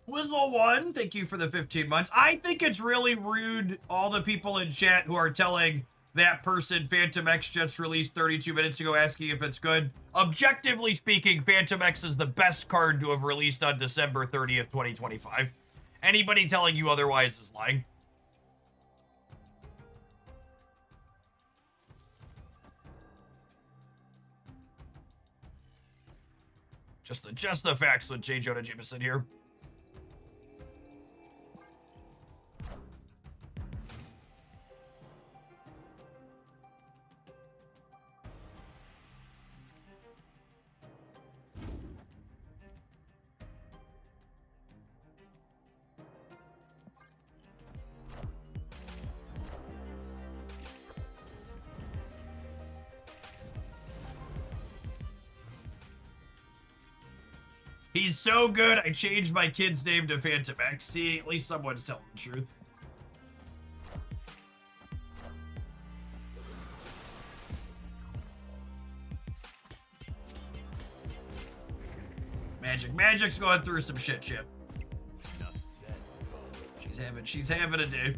Whizzle1, thank you for the 15 months. I think it's really rude, all the people in chat who are telling that person Fantomex just released 32 minutes ago asking if it's good. Objectively speaking, Fantomex is the best card to have released on December 30th, 2025. Anybody telling you otherwise is lying. Just the facts with J. Jonah Jameson here. He's so good, I changed my kid's name to Fantomex. See, at least someone's telling the truth. Magic's going through some shit. She's having a day.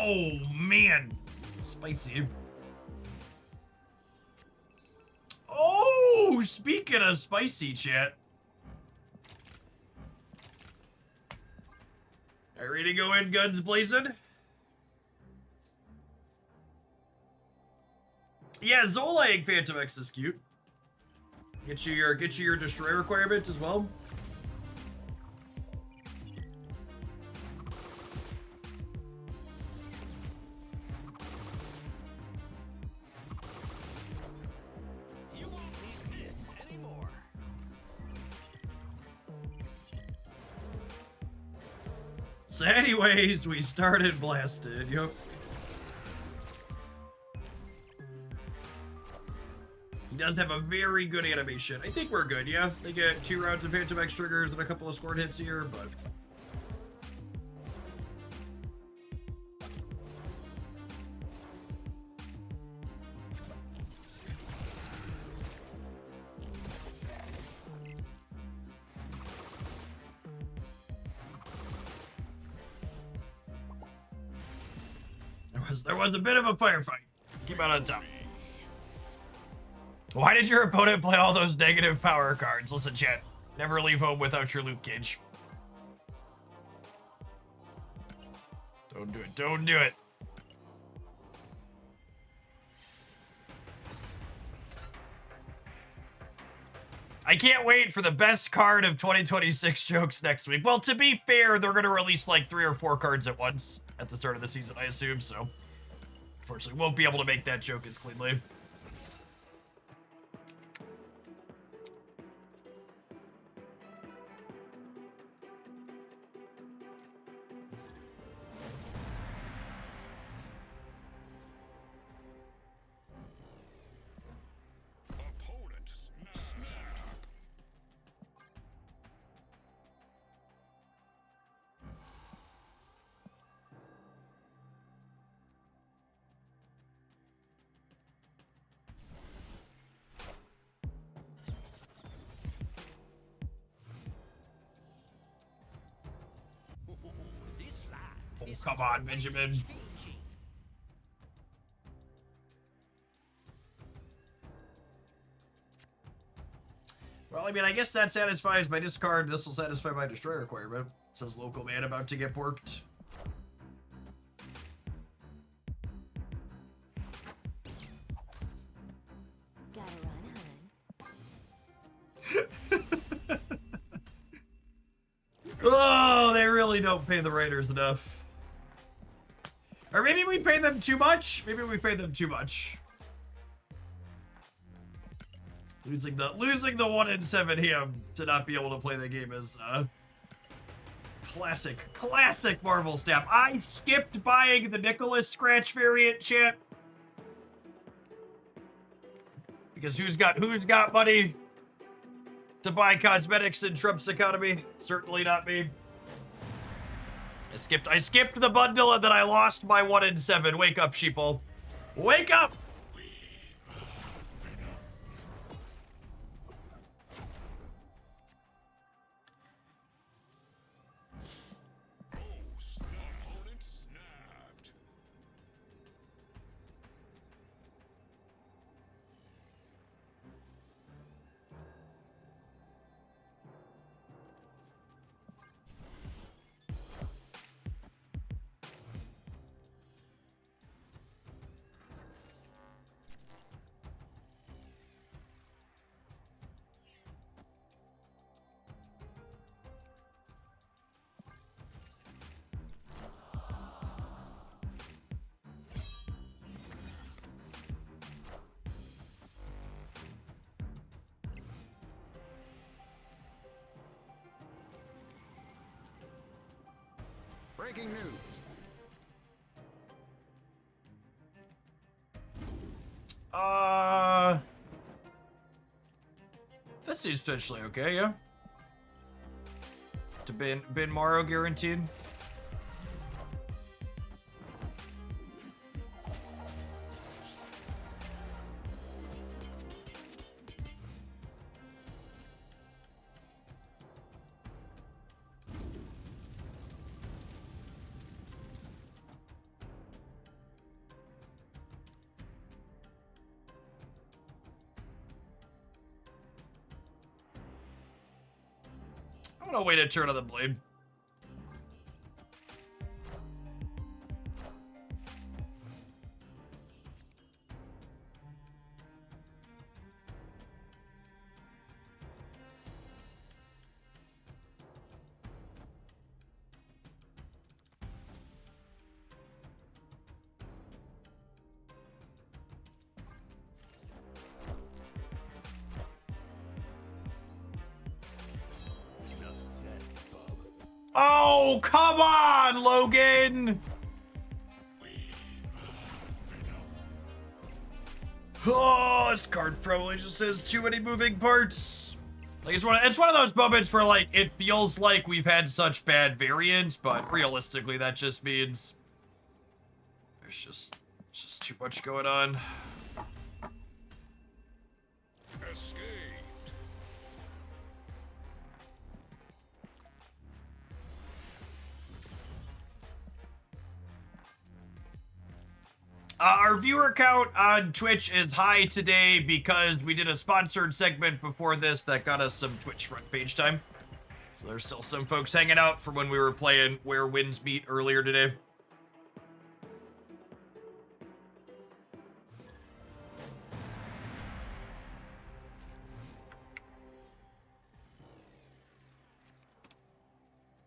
Oh, man. Spicy. Oh, speaking of spicy, chat. Are you ready to go in guns blazing? Yeah, Zolaying Fantomex is cute. Get you your destroy requirements as well. So anyways, we started blasted, yep. He does have a very good animation. I think we're good, yeah? They get 2 rounds of Fantomex triggers and a couple of scored hits here, but... There was a bit of a firefight. Came out on top. Why did your opponent play all those negative power cards? Listen, chat. Never leave home without your loot cage. Don't do it. Don't do it. I can't wait for the best card of 2026 jokes next week. Well, to be fair, they're going to release like 3 or 4 cards at once at the start of the season, I assume, so... Unfortunately, won't be able to make that joke as cleanly. Oh, come on, Benjamin. Well, I mean, I guess that satisfies my discard. This will satisfy my destroy requirement. Says local man about to get porked. Gotta run, hun. Oh, they really don't pay the writers enough. Or maybe we pay them too much. Maybe we pay them too much. Losing the 1 in 7 him to not be able to play the game is classic Marvel snap. I skipped buying the Nicholas Scratch variant, chat. Because who's got money to buy cosmetics in Trump's economy? Certainly not me. I skipped the bundle and then I lost my 1 in 7. Wake up, sheeple. Wake up! Breaking news. That seems potentially okay, yeah. To bin Morrow guaranteed. I'm gonna wait a turn on the blade. Oh, come on, Logan! Oh, this card probably just has too many moving parts. Like, it's one of those moments where, like, it feels like we've had such bad variants, but realistically, that just means there's just too much going on. Escaped. Our viewer count on Twitch is high today because we did a sponsored segment before this that got us some Twitch front page time. So there's still some folks hanging out from when we were playing Where Winds Meet earlier today.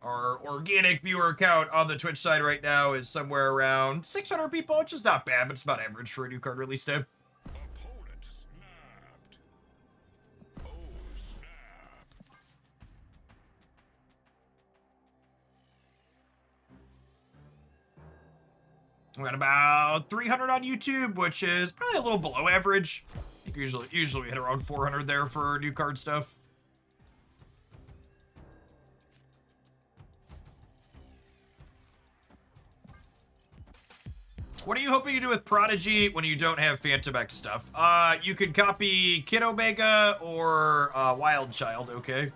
Our organic viewer count on the Twitch side right now is somewhere around 600 people, which is not bad, but it's about average for a new card release day. Opponent snapped. Oh, snap. We're at about 300 on YouTube, which is probably a little below average. I think usually we hit around 400 there for new card stuff. What are you hoping to do with Prodigy when you don't have Fantomex stuff? You could copy Kid Omega or Wild Child, okay?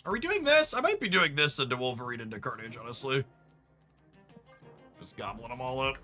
Are we doing this? I might be doing this into Wolverine into Carnage, honestly. Just gobbling them all up.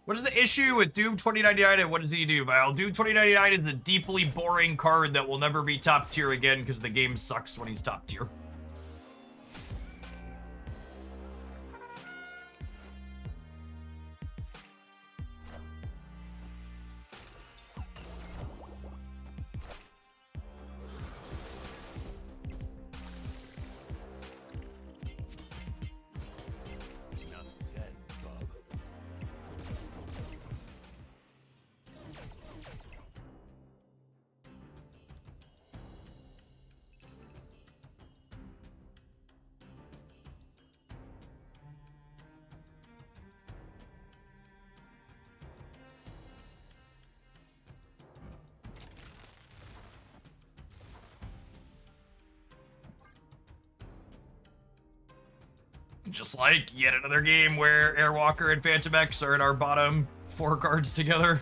What is the issue with Doom 2099 and what does he do, Val? Doom 2099 is a deeply boring card that will never be top tier again because the game sucks when he's top tier. Enough said, bub. Just like yet another game where Airwalker and Fantomex are in our bottom 4 cards together.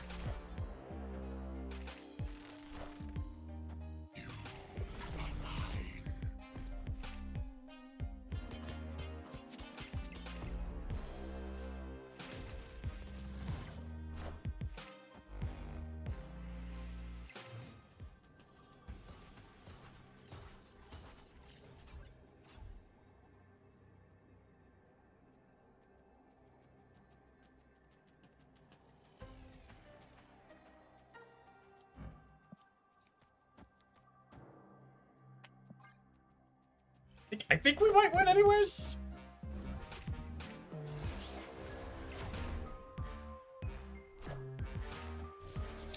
I think we might win anyways.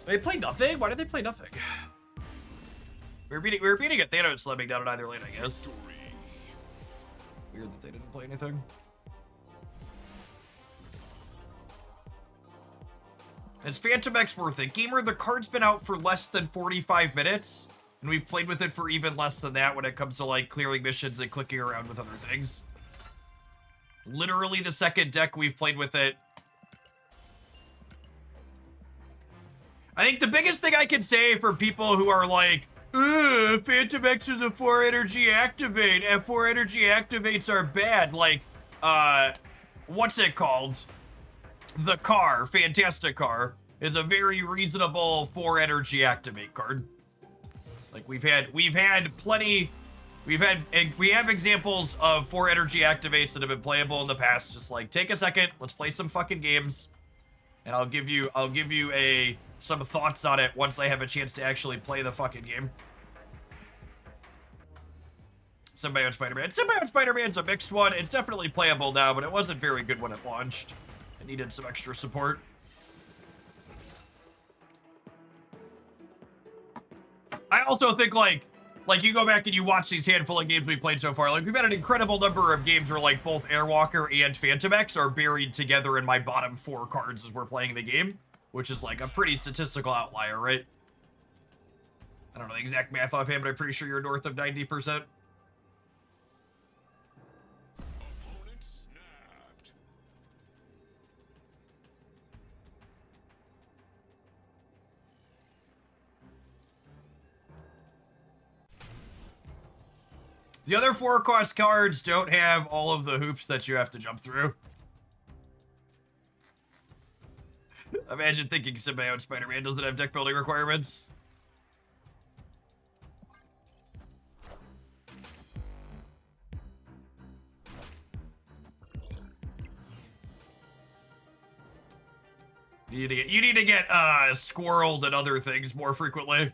They played nothing? Why did they play nothing? We were beating a Thanos slamming down in either lane, I guess. Weird that they didn't play anything. Is Fantomex worth it? Gamer, the card's been out for less than 45 minutes, and we've played with it for even less than that when it comes to, like, clearing missions and clicking around with other things. Literally the second deck we've played with it. I think the biggest thing I can say for people who are like, Fantomex is a 4 energy activate, and 4 energy activates are bad, like, what's it called? The car, Fantastic Car, is a very reasonable 4 energy activate card. Like we have examples of 4 energy activates that have been playable in the past. Just like take a second, let's play some fucking games, and I'll give you some thoughts on it once I have a chance to actually play the fucking game. Symbiote Spider-Man. Symbiote Spider-Man's a mixed one. It's definitely playable now, but it wasn't very good when it launched. It needed some extra support. I also think, like you go back and you watch these handful of games we played so far, like, we've had an incredible number of games where, like, both Airwalker and Fantomex are buried together in my bottom 4 cards as we're playing the game, which is, like, a pretty statistical outlier, right? I don't know the exact math offhand, but I'm pretty sure you're north of 90%. Opponent snapped. The other 4 cost cards don't have all of the hoops that you have to jump through. Imagine thinking Symbiote Spider-Man doesn't have deck building requirements. You need to get squirreled and other things more frequently.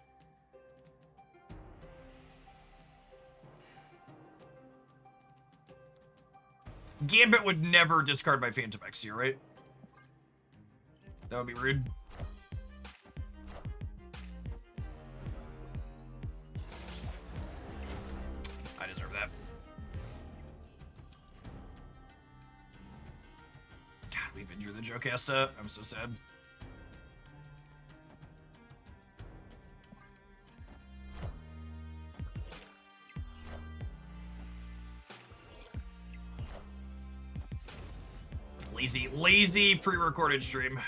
Gambit would never discard my Fantomex here, right? That would be rude. I deserve that. Injure the Jocasta. I'm so sad. Lazy pre-recorded stream.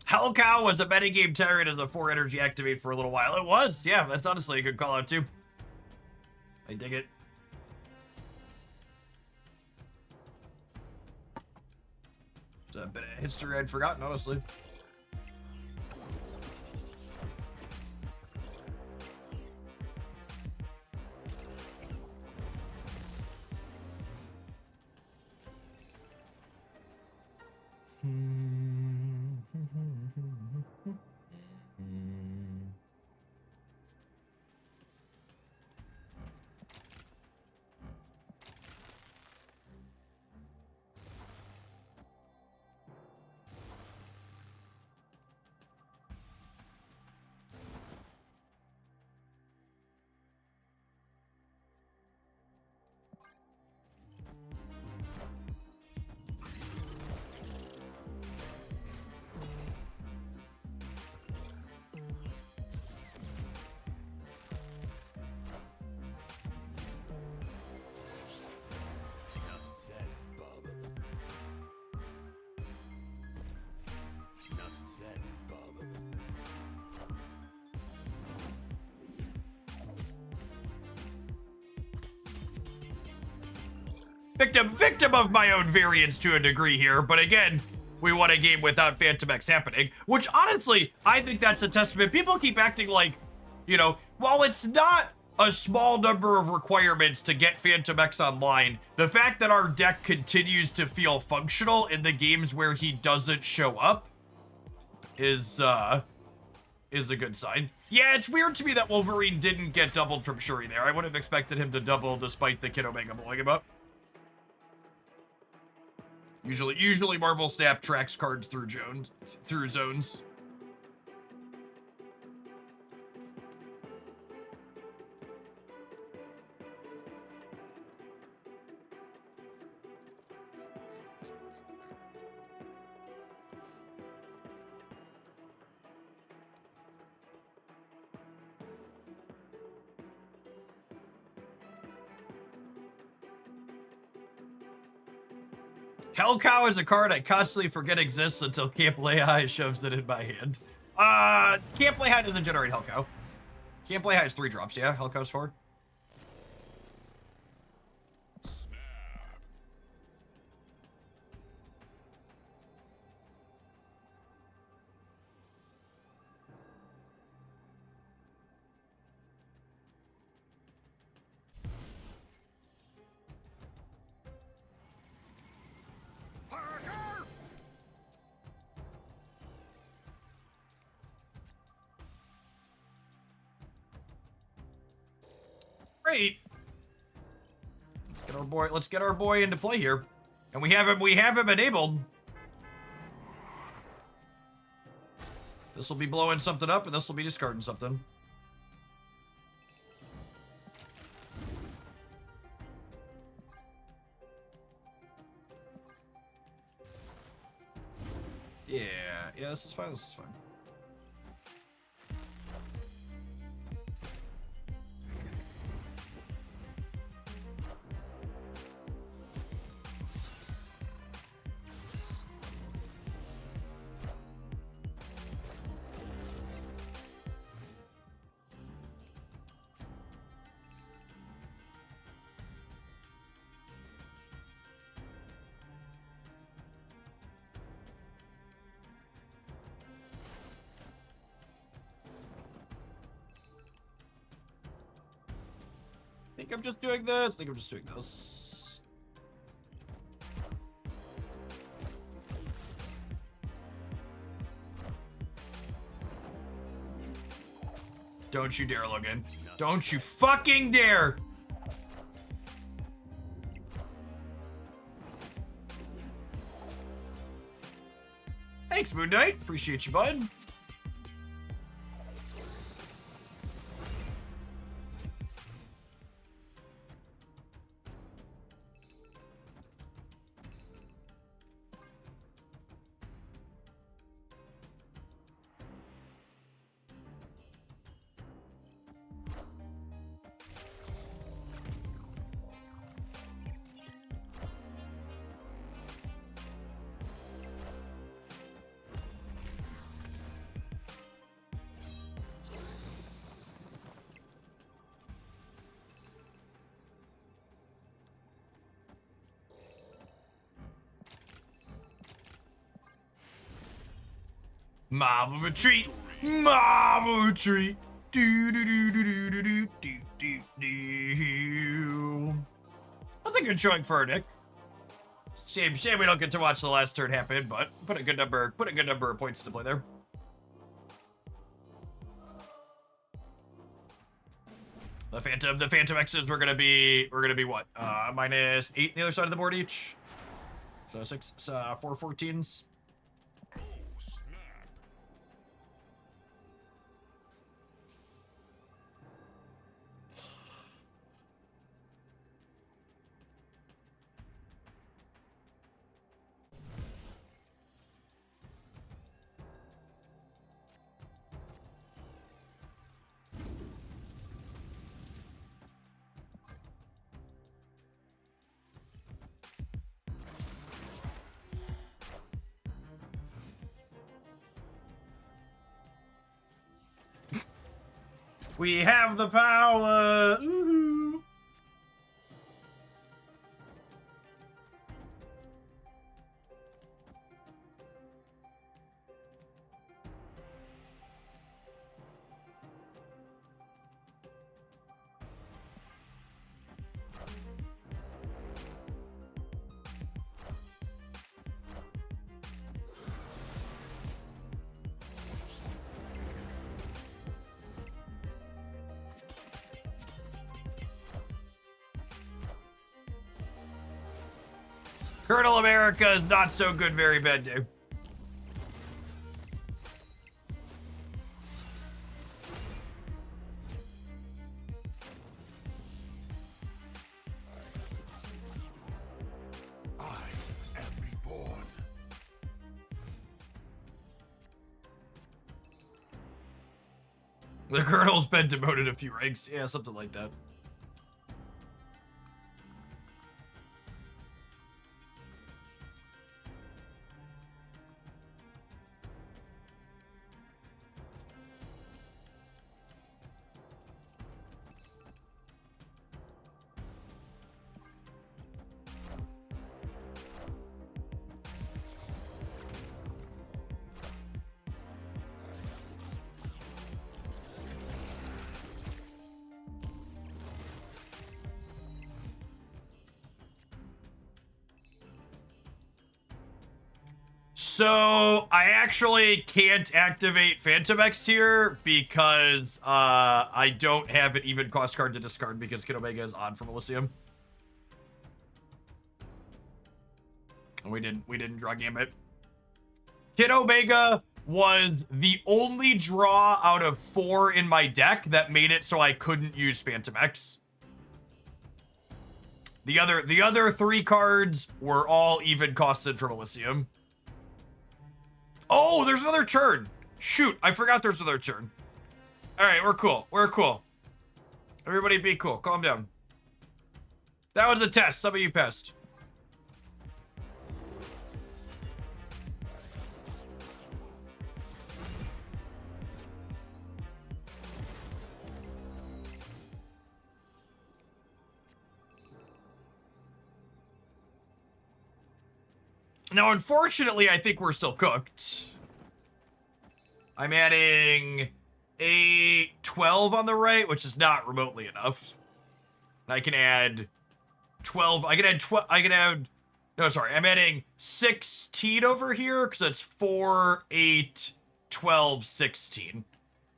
Hellcow was a metagame tyrant as a 4 energy activate for a little while. It was, yeah, that's honestly a good call out too. I dig it. It's a bit of history I'd forgotten, honestly. Enough said, bub. Enough said, bub. Victim of my own variance to a degree here, but again, we won a game without Fantomex happening, which honestly, I think that's a testament. People keep acting like, you know, while it's not a small number of requirements to get Fantomex online, the fact that our deck continues to feel functional in the games where he doesn't show up is a good sign. Yeah, it's weird to me that Wolverine didn't get doubled from Shuri there. I would have expected him to double despite the Kid Omega blowing him up. Usually Marvel Snap tracks cards through zones. Hellcow is a card I constantly forget exists until Camp Lehigh shoves it in my hand. Camp Lehigh doesn't generate Hellcow. Camp Lehigh has 3 drops, yeah? Hellcow's 4. Great. Let's get our boy into play here. And we have him enabled. This will be blowing something up and this will be discarding something. Yeah, this is fine. I think I'm just doing this. Don't you dare, Logan. Don't you fucking dare! Thanks, Moon Knight. Appreciate you, bud. Marvel retreat, Marvel retreat. Do do do do do do do do do do. That's a good showing for Nick. Shame we don't get to watch the last turn happen, but put a good number of points to play there. The Fantomexes were gonna be what? -8 the other side of the board each. So 4 14s. We have the power. Ooh. Colonel America is not so good, very bad, dude. I am reborn. The Colonel's been demoted a few ranks. Yeah, something like that. So I actually can't activate Fantomex here because I don't have an even cost card to discard because Kid Omega is on from Elysium. And we didn't draw Gambit. Kid Omega was the only draw out of 4 in my deck that made it so I couldn't use Fantomex. The other 3 cards were all even costed from Elysium. Oh, there's another turn. Shoot, I forgot there's another turn. All right, we're cool. We're cool. Everybody be cool. Calm down. That was a test. Some of you passed. Now, unfortunately, I think we're still cooked. I'm adding a 12 on the right, which is not remotely enough. I can add 12. I can add 12. I can add. No, sorry. I'm adding 16 over here because it's 4, 8, 12, 16,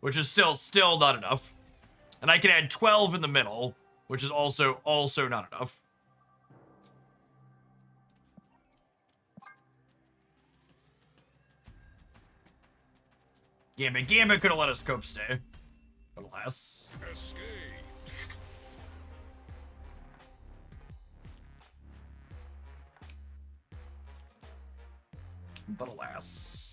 which is still not enough. And I can add 12 in the middle, which is also not enough. Gambit could have let us cope stay. But alas. Escape. But alas.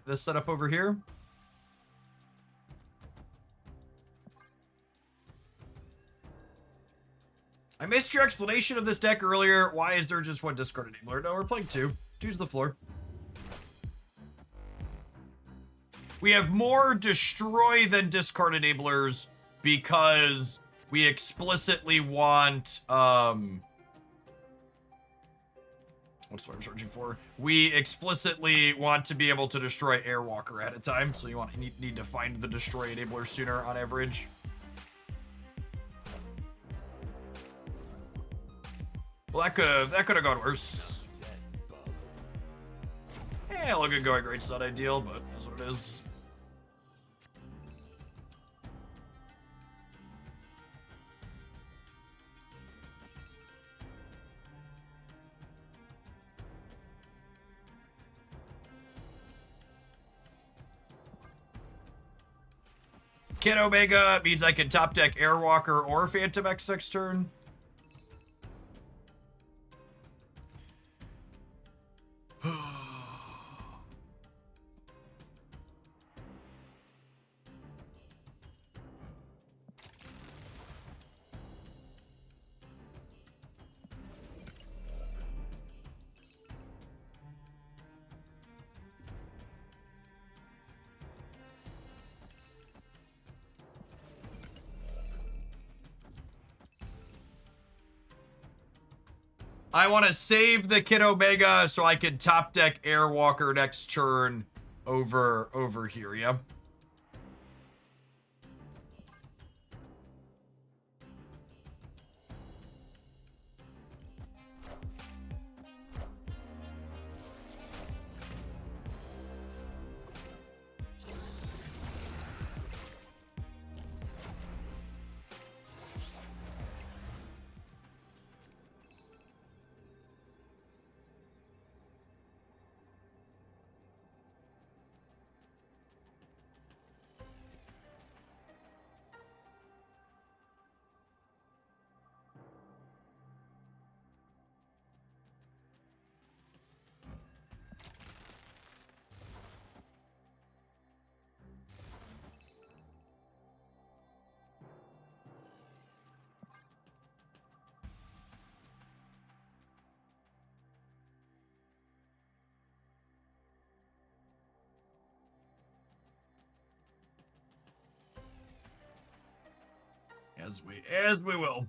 This setup over here. I missed your explanation of this deck earlier. Why is there just one discard enabler? No, we're playing two. Two's the floor. We have more destroy than discard enablers because we explicitly want what's what I'm searching for? We explicitly want to be able to destroy Airwalker at a time, so you need to find the destroy enabler sooner on average. Well, that could have gone worse. Yeah, look at going great's not ideal, but that's what it is. Kid Omega means I can top deck Airwalker or Fantomex next turn. I want to save the Kid Omega so I can top deck Airwalker next turn over here, yeah? As we will.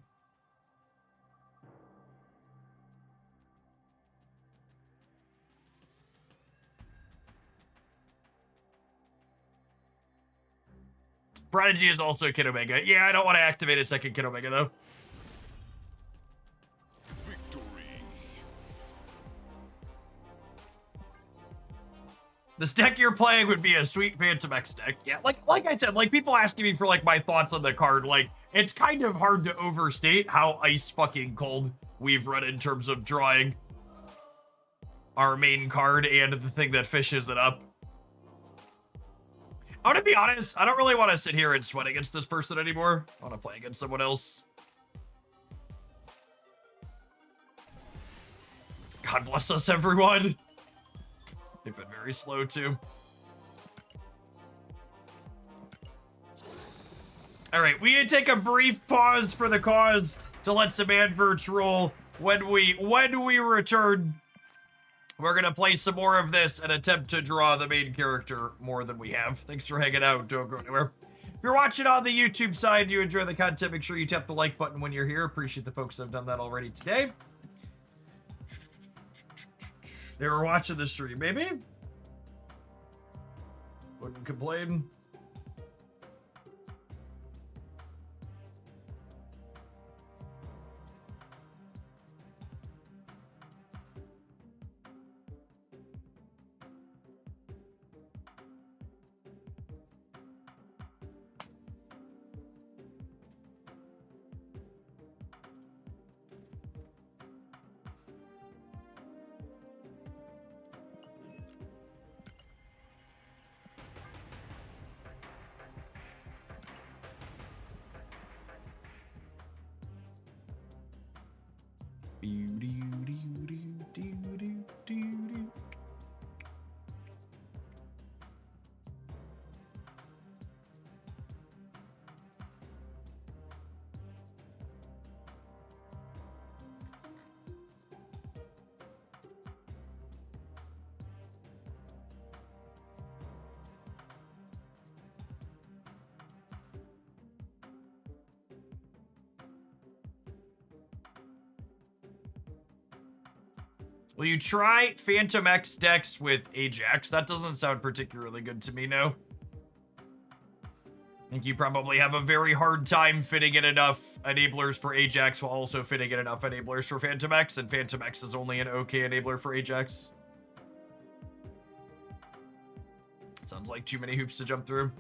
Prodigy is also Kid Omega. Yeah, I don't want to activate a second Kid Omega though. Victory. This deck you're playing would be a sweet Fantomex deck. Yeah, like I said, like people asking me for like my thoughts on the card, like it's kind of hard to overstate how ice fucking cold we've run in terms of drawing our main card and the thing that fishes it up. I'm gonna be honest, I don't really want to sit here and sweat against this person anymore. I want to play against someone else. God bless us, everyone. They've been very slow, too. All right, we need to take a brief pause for the cause to let some adverts roll. When we return, We're gonna play some more of this and attempt to draw the main character more than we have. Thanks for hanging out. Don't go anywhere. If you're watching on the YouTube side and you enjoy the content, make sure you tap the like button when you're here. Appreciate the folks that have done that already today. They were watching the stream, maybe? Wouldn't complain. Will you try Fantomex decks with Ajax? That doesn't sound particularly good to me, no. I think you probably have a very hard time fitting in enough enablers for Ajax while also fitting in enough enablers for Fantomex, and Fantomex is only an okay enabler for Ajax. Sounds like too many hoops to jump through.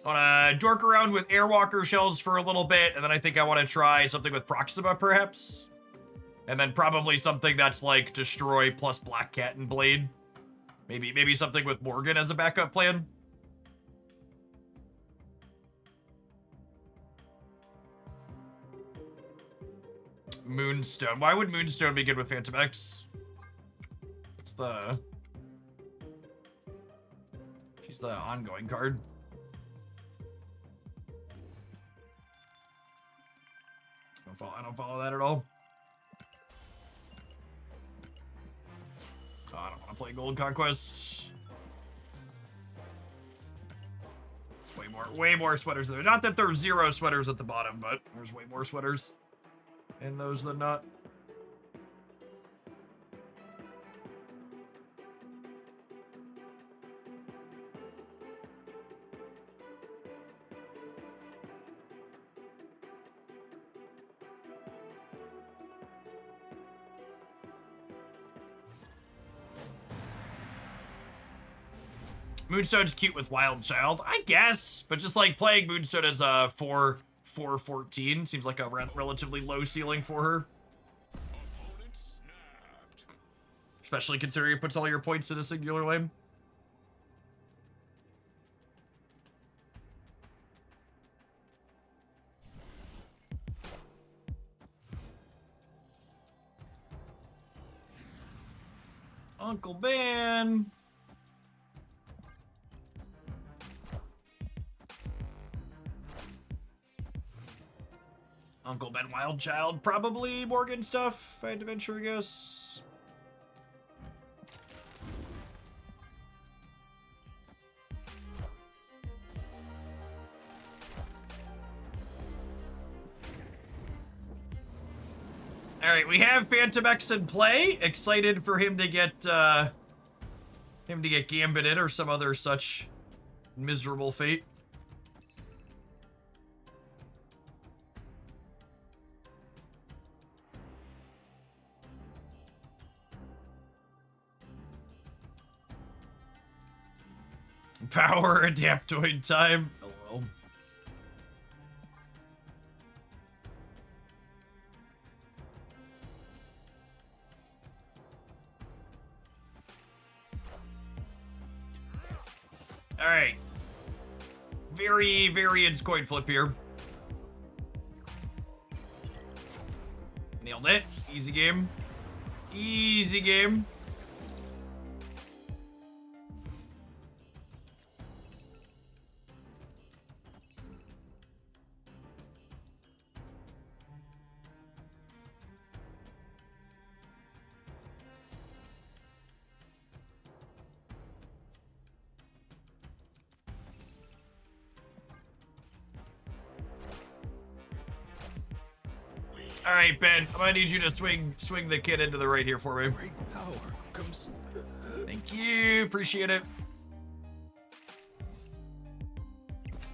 I want to dork around with Airwalker shells for a little bit, and then I think I want to try something with Proxima, perhaps. And then probably something that's like Destroy plus Black Cat and Blade. Maybe something with Morgan as a backup plan. Moonstone. Why would Moonstone be good with Fantomex? What's the... She's the ongoing card. I don't follow that at all. Oh, I don't want to play Gold Conquest. Way more sweaters there. Not that there's 0 sweaters at the bottom, but there's way more sweaters in those than not. Moonstone's cute with Wild Child, I guess, but just like playing Moonstone as a 4/14 seems like a relatively low ceiling for her. Especially considering it puts all your points in a singular lane. Uncle Ben. Uncle Ben Wildchild, probably Morgan stuff, if I had to venture a guess. Alright, we have Fantomex in play. Excited for him to get gambited or some other such miserable fate. Power adaptoid time. Oh well. All right. Very variance coin flip here. Nailed it. Easy game. Easy game. All right, Ben, I'm gonna need you to swing the kid into the right here for me. Great power comes. Thank you, appreciate it.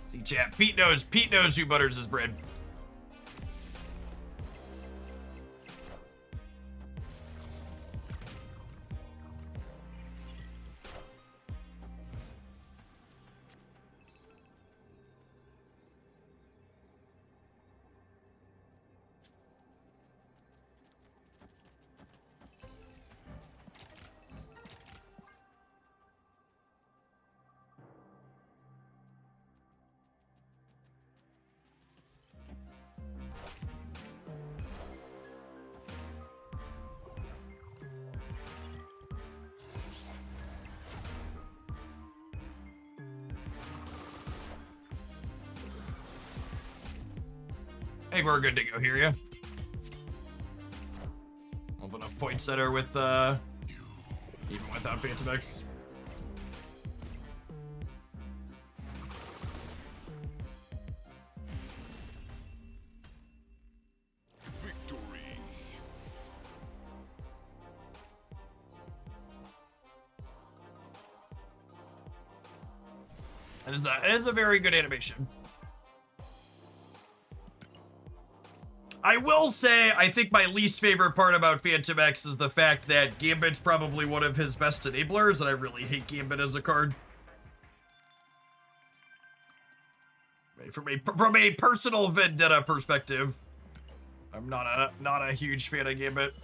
See, chat. Pete knows who butters his bread. I think we're good to go here, yeah? Have enough point setter with, even without Fantomex. Victory. It is a very good animation. I will say, I think my least favorite part about Fantomex is the fact that Gambit's probably one of his best enablers, and I really hate Gambit as a card. From a personal vendetta perspective, I'm not a huge fan of Gambit.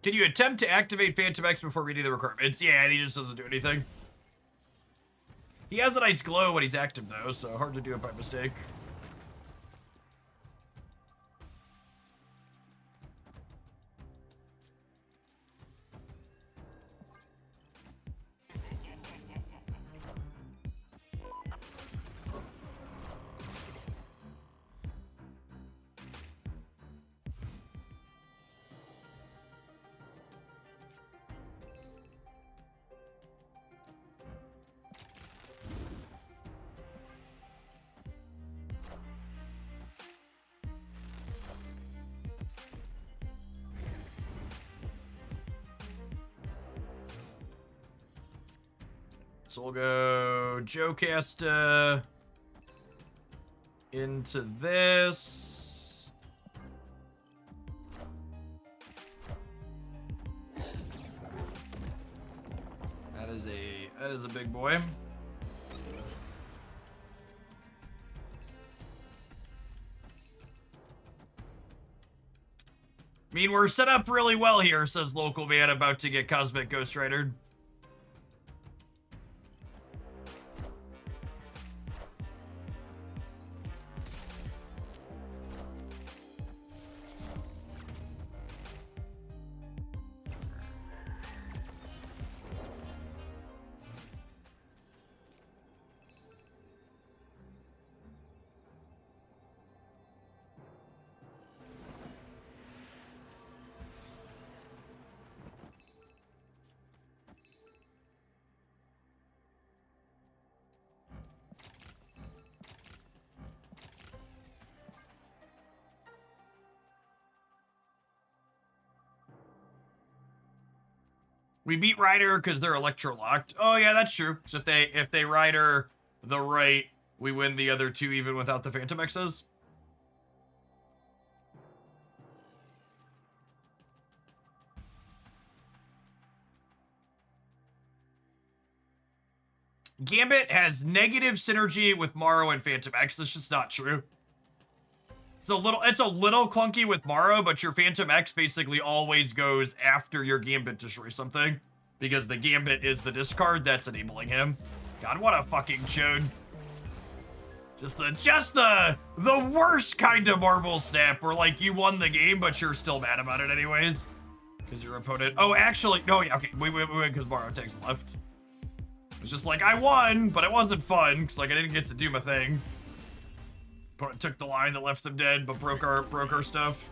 Can you attempt to activate Fantomex before reading the requirements? Yeah, and he just doesn't do anything. He has a nice glow when he's active, though, so hard to do it by mistake. So we'll go Jocasta into this. That is a big boy. I mean, we're set up really well here, says local man about to get Cosmic Ghost Rider. We beat Ryder because they're electro locked. Oh yeah, that's true. So if they Ryder the right, we win the other two even without the Fantomexes. Gambit has negative synergy with Morrow and Fantomex. That's just not true. It's a little clunky with Morrow, but your Fantomex basically always goes after your Gambit destroys something. Because the Gambit is the discard that's enabling him. God, what a fucking chode. Just the worst kind of Marvel snap where like you won the game but you're still mad about it anyways because your opponent. Oh, actually, no, yeah, okay, we win because Morrow takes left. It's just like I won, but it wasn't fun because like I didn't get to do my thing. Opponent took the line that left them dead, but broke our stuff.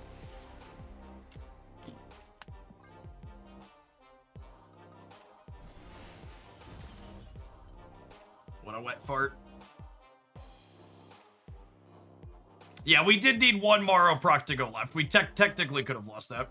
What a wet fart. Yeah, we did need one Morrow proc to go left. We technically could have lost that.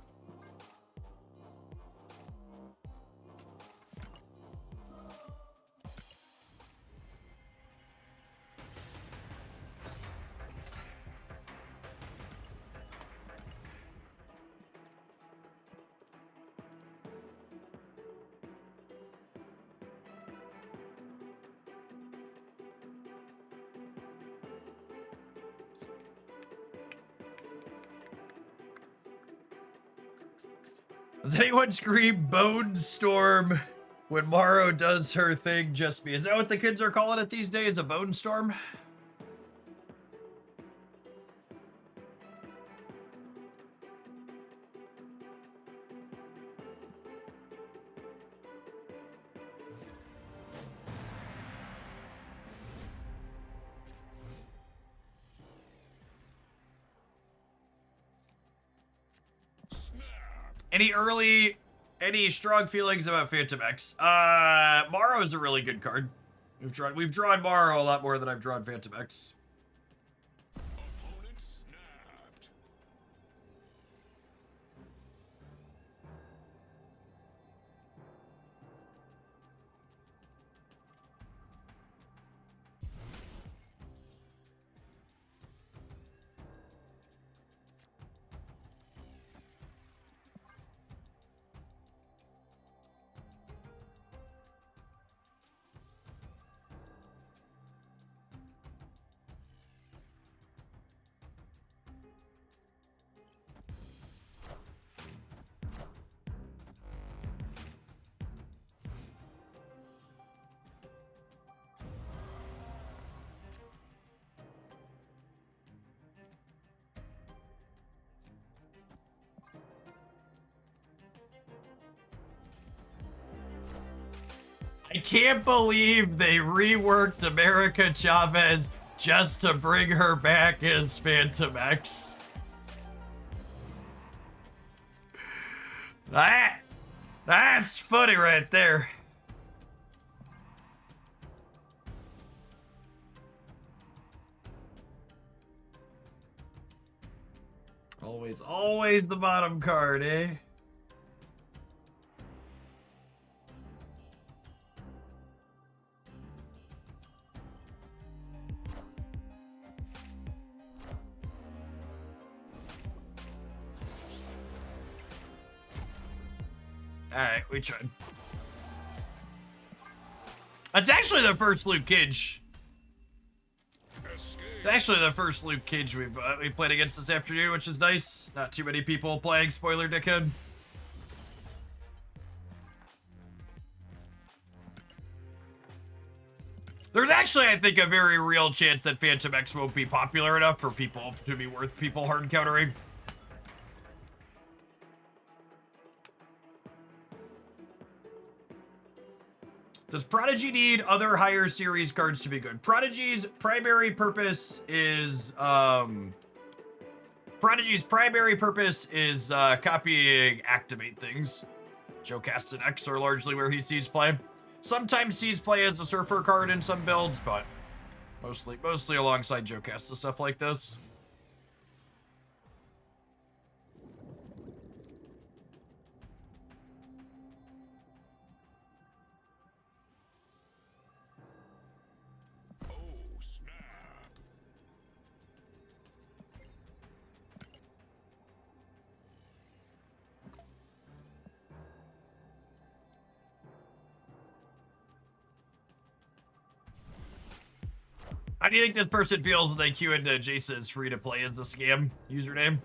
Does anyone scream Bone Storm when Morrow does her thing? Just me. Is that what the kids are calling it these days? A Bone Storm? Any strong feelings about Fantomex? Morrow is a really good card. We've drawn Morrow a lot more than I've drawn Fantomex. Opponent snapped. I can't believe they reworked America Chavez just to bring her back as Fantomex. That's funny right there. Always the bottom card, eh? Alright, we tried. It's actually the first Luke Cage. It's actually the first Luke Cage we played against this afternoon, which is nice. Not too many people playing, spoiler dickhead. There's actually, I think, a very real chance that Fantomex won't be popular enough for people to be worth people hard countering. Does Prodigy need other higher series cards to be good? Prodigy's primary purpose is copying activate things. Joecast and X are largely where he sees play. Sometimes sees play as a surfer card in some builds, but mostly alongside Joecast and stuff like this. How do you think this person feels when they queue into Jason's free to play as a scam username?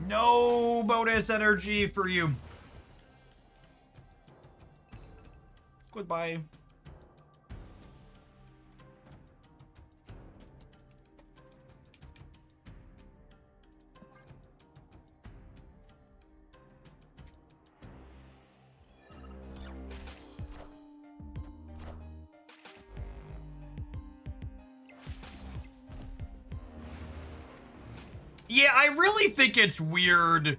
No bonus energy for you. Goodbye. Yeah, I really think it's weird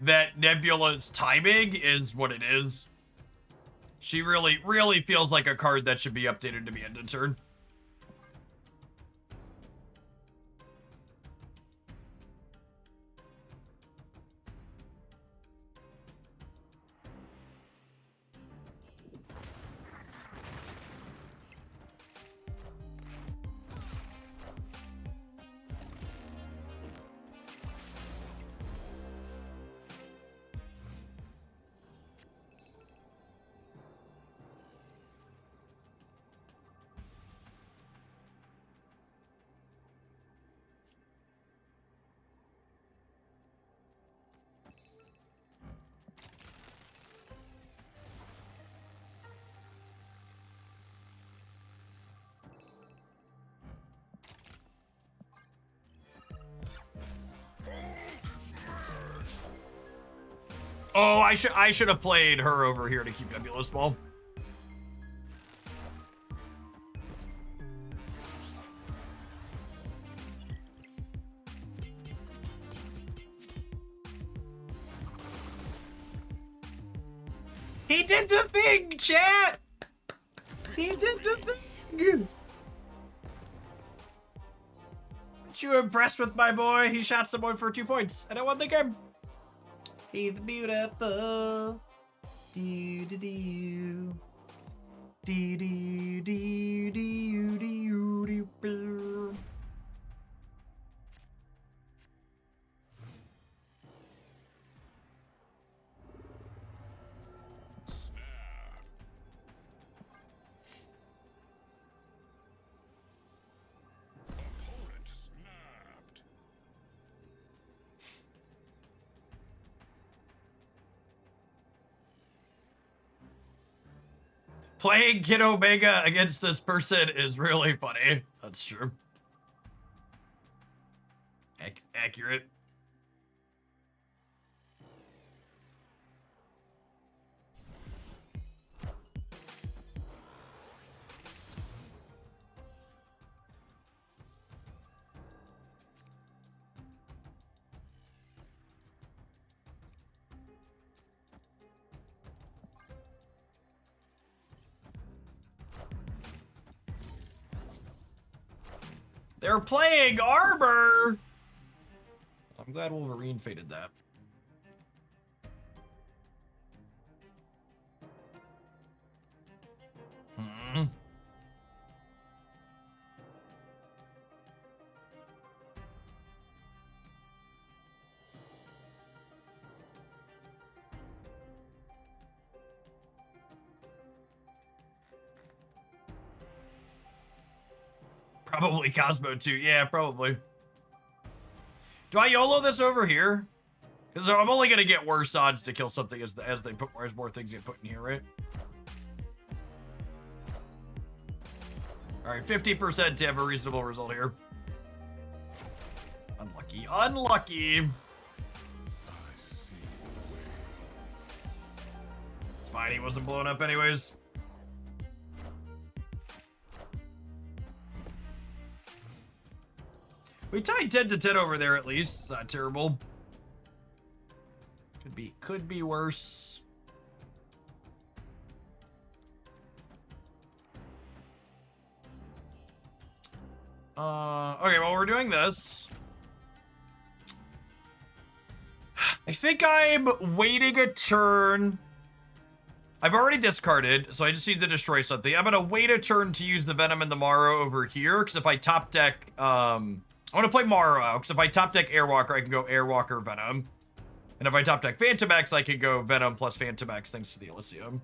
that Nebula's timing is what it is. She really feels like a card that should be updated to be end of turn. Oh, I should have played her over here to keep Nebula small. He did the thing, chat! He did the thing! Aren't you impressed with my boy? He shot someone for 2 points, and I won the game. He's beautiful. Do do do. Do do do do do do. Opponent snapped. Playing Kid Omega against this person is really funny. That's true. Accurate. They're playing Arbor! I'm glad Wolverine faded that. Hmm. Probably Cosmo too. Yeah, probably. Do I YOLO this over here? Because I'm only gonna get worse odds to kill something as they put as more things get put in here, right? All right, 50% to have a reasonable result here. Unlucky, unlucky. I see the way. It's fine. He wasn't blown up anyways. We tied 10 to 10 over there at least. It's not terrible. Could be worse. Okay, while we're doing this, I think I'm waiting a turn. I've already discarded, so I just need to destroy something. I'm gonna wait a turn to use the Venom and the Morrow over here, because if I top deck I want to play Morrow, because if I top deck Airwalker, I can go Airwalker Venom. And if I top deck Fantomex, I can go Venom plus Fantomex thanks to the Elysium.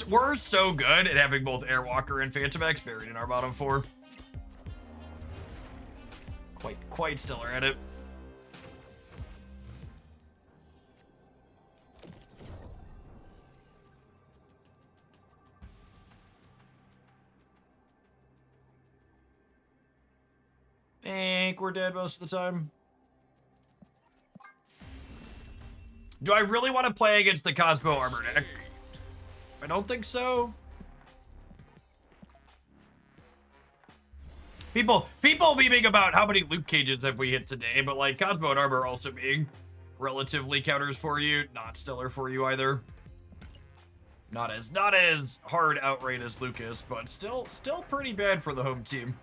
We're so good at having both Airwalker and Fantomex buried in our bottom four. Quite stellar at it. Think we're dead most of the time. Do I really want to play against the Cosmo Armor deck? I don't think so. People memeing about how many loot cages have we hit today, but like Cosmo and Armor also being relatively counters for you, not stellar for you either. Not as hard outright as Lucas, but still pretty bad for the home team.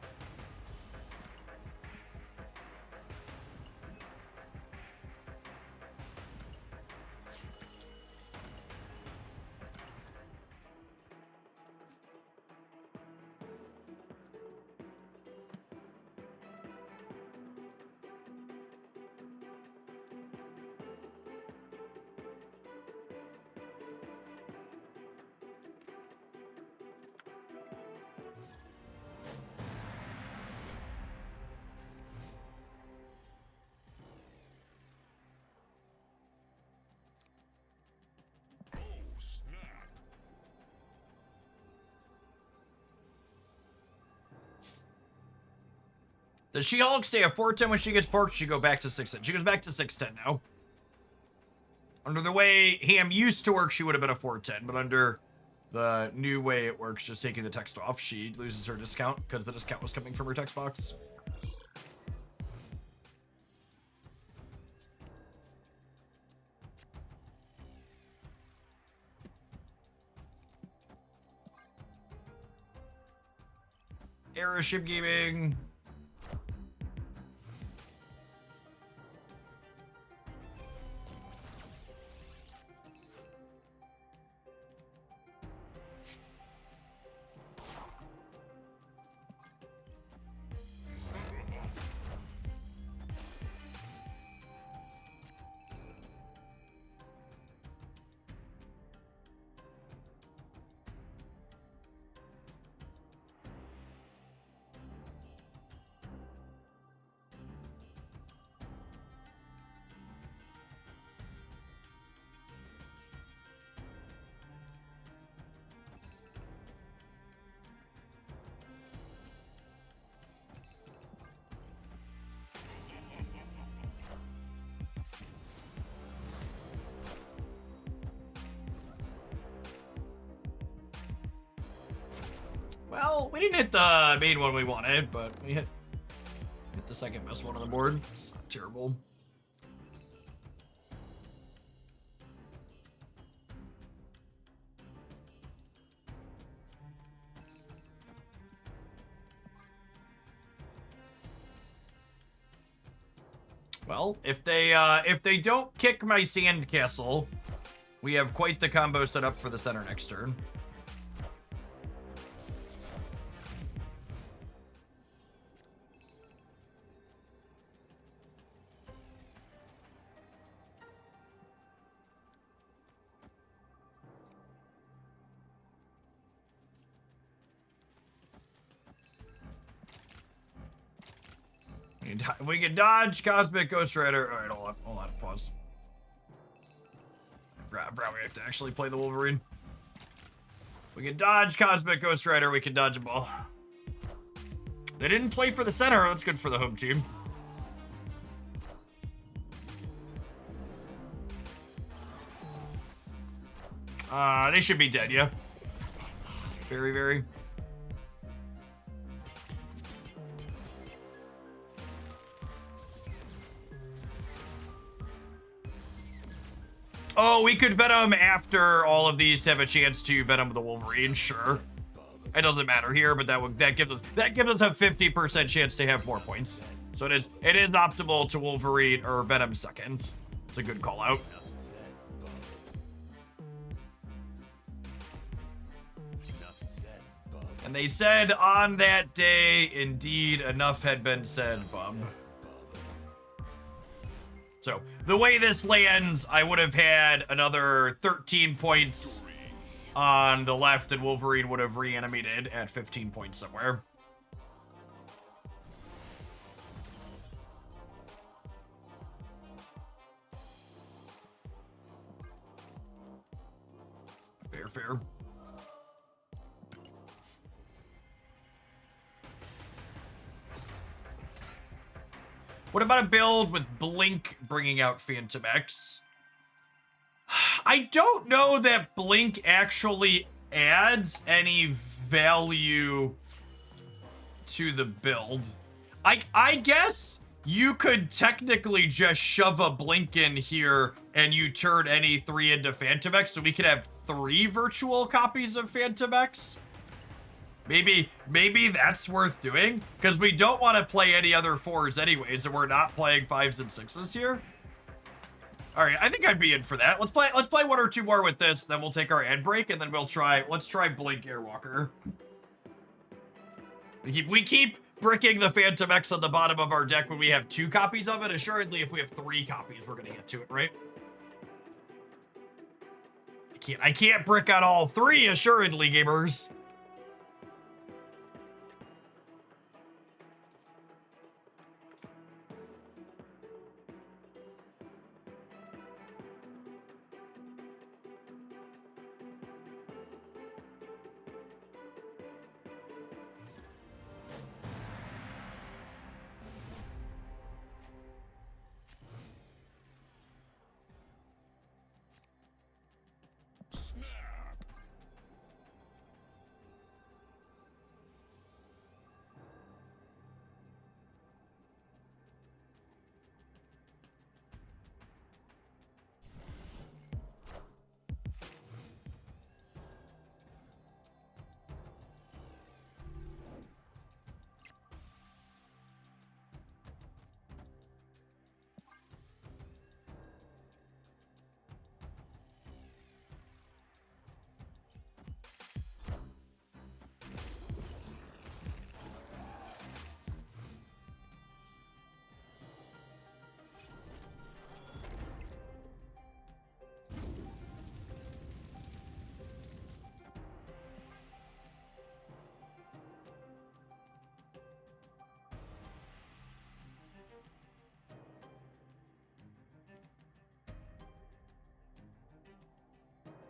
Oh, snap. Does She-Hulk stay at 410 when she gets porked? She go back to 610. She goes back to 610 now. Under the way Ham used to work, she would have been a 410, but under the new way it works, just taking the text off, she loses her discount because the discount was coming from her text box. Era ship gaming. Well, we didn't hit the main one we wanted, but we hit the second best one on the board. It's not terrible. Well, if they don't kick my sandcastle, we have quite the combo set up for the center next turn. We can dodge Cosmic Ghost Rider. All right, hold on, pause. Probably have to actually play the Wolverine. We can dodge Cosmic Ghost Rider. We can dodge them all. They didn't play for the center. That's good for the home team. They should be dead, yeah. Very, very. Oh, we could Venom after all of these to have a chance to Venom the Wolverine, sure. It doesn't matter here, but that gives us a 50% chance to have more points. So it is optimal to Wolverine or Venom second. It's a good call out. And they said on that day, indeed, enough had been said, bub. So the way this lands, I would have had another 13 points on the left, and Wolverine would have reanimated at 15 points somewhere. Fair, fair. What about a build with Blink bringing out Fantomex? I don't know that Blink actually adds any value to the build. I guess you could technically just shove a Blink in here and you turn any 3 into Fantomex, so we could have 3 virtual copies of Fantomex. Maybe that's worth doing, because we don't want to play any other 4s anyways, and we're not playing 5s and 6s here. All right, I think I'd be in for that. Let's play 1 or 2 more with this, then we'll take our ad break, and then let's try Blink Airwalker. We keep bricking the Fantomex on the bottom of our deck when we have 2 copies of it. Assuredly, if we have 3 copies, we're gonna get to it, right? I can't brick on all 3, assuredly, gamers.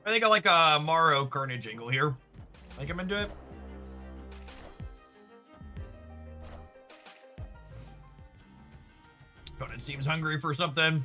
I think I like a Morrow Carnage angle here. I think I'm into it. Opponent seems hungry for something.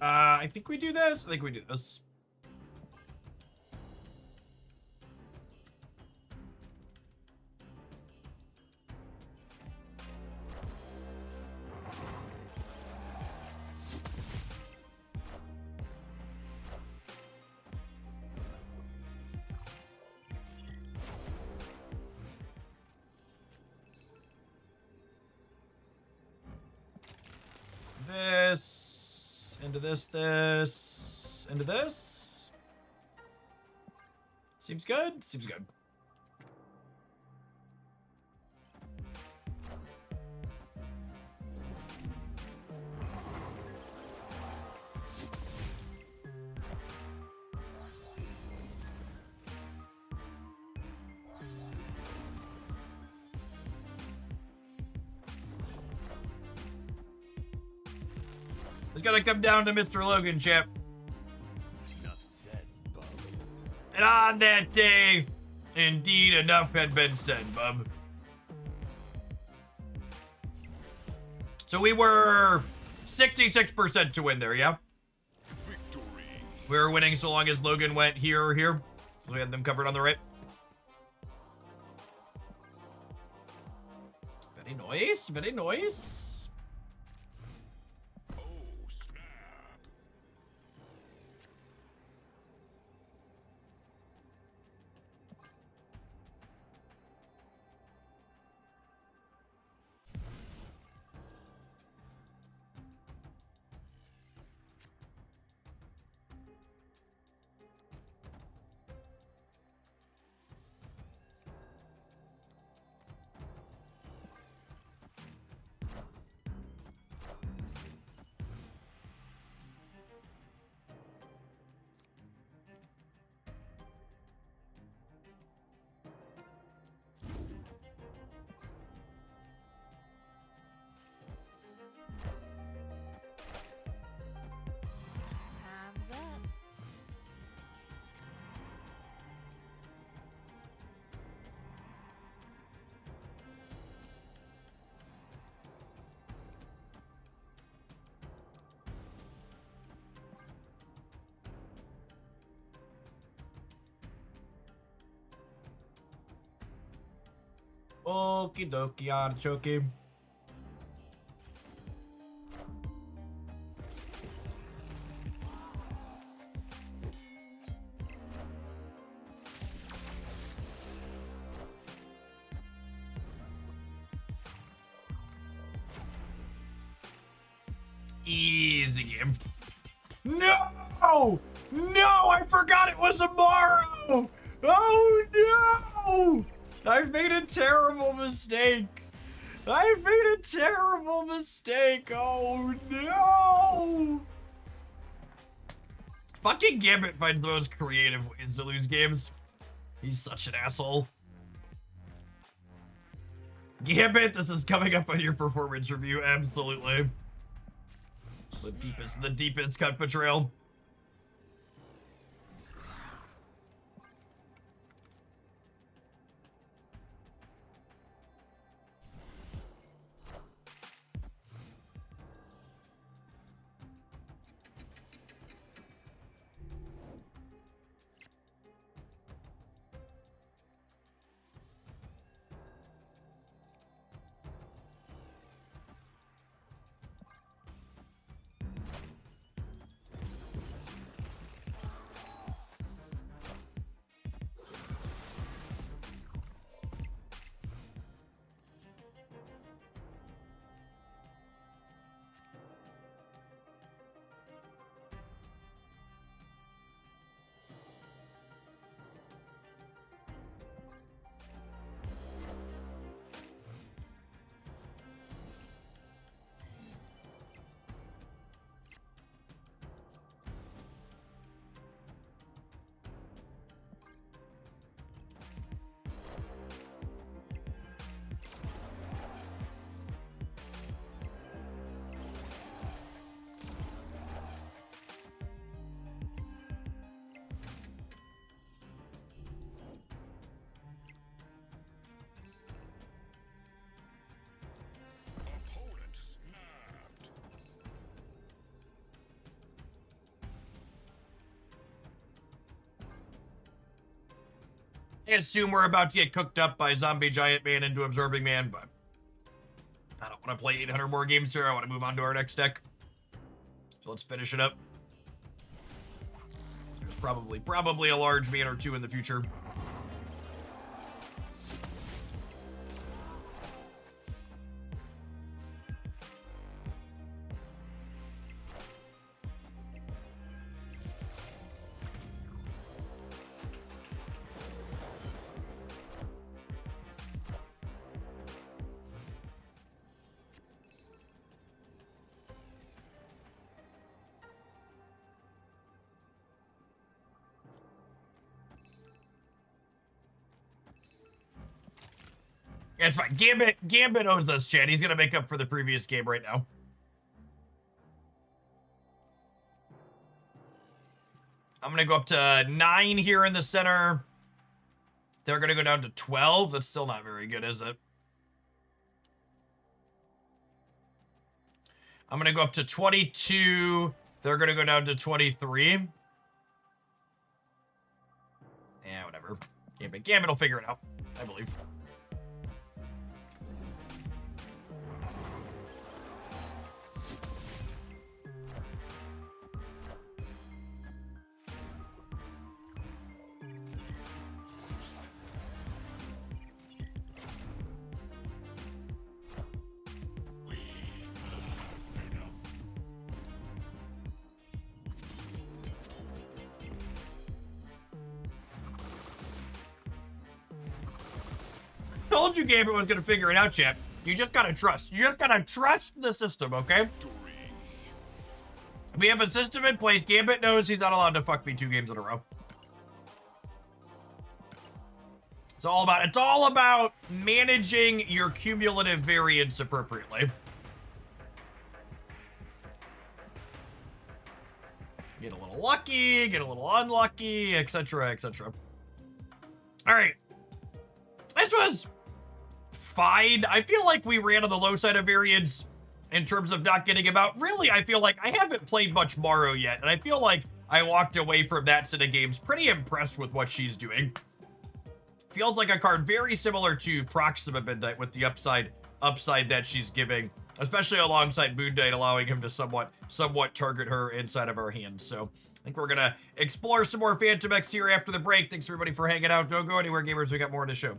I think we do this. I think we do this. this, into this, into this. Seems good. Seems good. It's gonna come down to Mr. Logan, chap. Enough said, bub. And on that day, indeed, enough had been said, bub. So we were 66% to win there, yeah? Victory. We were winning so long as Logan went here or here. So we had them covered on the right. Very nice, very nice. Oh, snap. Time's up. Okie dokie, artichoke. Easy game. No! No! I forgot it was tomorrow! Oh no! I've made a terrible mistake. I've made a terrible mistake. Oh no! Fucking Gambit finds the most creative ways to lose games. He's such an asshole. Gambit, this is coming up on your performance review, absolutely. The deepest cut betrayal. Opponent snapped. I assume we're about to get cooked up by Zombie Giant Man into Absorbing Man, but I don't want to play 800 more games here. I want to move on to our next deck. So let's finish it up. There's probably a large man or two in the future. It's fine. Gambit owes us, chat. He's gonna make up for the previous game right now. I'm gonna go up to 9 here in the center. They're gonna go down to 12. That's still not very good, is it? I'm gonna go up to 22. They're gonna go down to 23. Yeah, whatever. Gambit will figure it out, I believe. Told you Gambit was gonna figure it out, champ. You just gotta trust. You just gotta trust the system, okay? We have a system in place. Gambit knows he's not allowed to fuck me 2 games in a row. It's all about managing your cumulative variance appropriately. Get a little lucky, get a little unlucky, etc., etc. All right. This was fine. I feel like we ran on the low side of variance in terms of not getting him out. Really, I feel like I haven't played much Morrow yet, and I feel like I walked away from that set of games pretty impressed with what she's doing. Feels like a card very similar to Proxima Midnight with the upside that she's giving, especially alongside Moon Knight, allowing him to somewhat target her inside of our hands. So I think we're gonna explore some more Fantomex here after the break. Thanks everybody for hanging out. Don't go anywhere, gamers. We got more in the show.